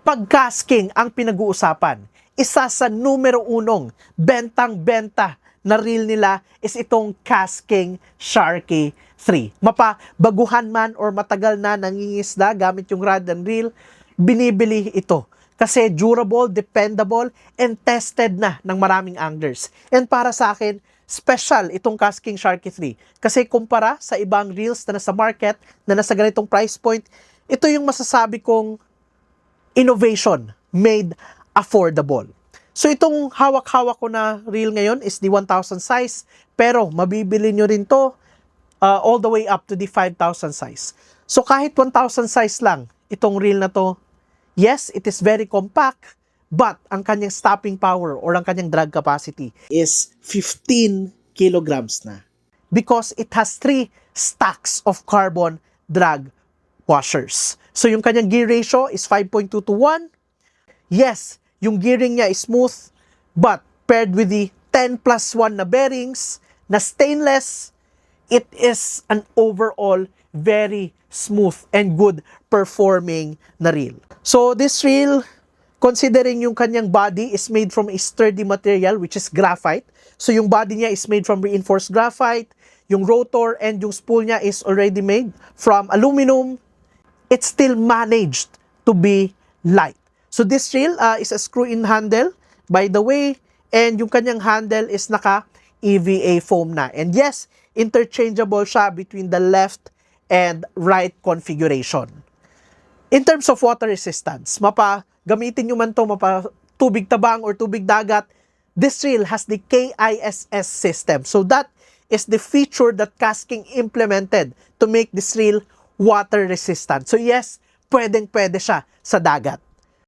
Kapag casking ang pinag-uusapan, isa sa numero unong bentang-benta na reel nila is itong Casking Sharky 3. Baguhan man or matagal na nangingisda gamit yung rod and reel, binibili ito. Kasi durable, dependable, and tested na ng maraming anglers. And para sa akin, special itong Casking Sharky 3. Kasi kumpara sa ibang reels na nasa market, na nasa ganitong price point, ito yung masasabi kong innovation made affordable. So itong hawak-hawak ko na reel ngayon is the 1,000 size, pero mabibili nyo rin to all the way up to the 5,000 size. So kahit 1,000 size lang itong reel na to, yes, it is very compact, but ang kanyang stopping power or ang kanyang drag capacity is 15 kilograms na. Because it has 3 stacks of carbon drag washers. So yung kanyang gear ratio is 5.2 to 1. Yes, yung gearing niya is smooth, but paired with the 10+1 na bearings na stainless, it is an overall very smooth and good performing na reel. So this reel, considering yung kanyang body is made from a sturdy material which is graphite. So yung body niya is made from reinforced graphite, yung rotor and yung spool niya is already made from aluminum. It still managed to be light. So this reel is a screw-in handle, by the way, and yung kanyang handle is naka EVA foam na. And yes, interchangeable siya between the left and right configuration. In terms of water resistance, gamitin nyo man to tubig tabang or tubig dagat, this reel has the KISS system. So that is the feature that Casking implemented to make this reel water resistant. So yes, pwedeng-pwede siya sa dagat.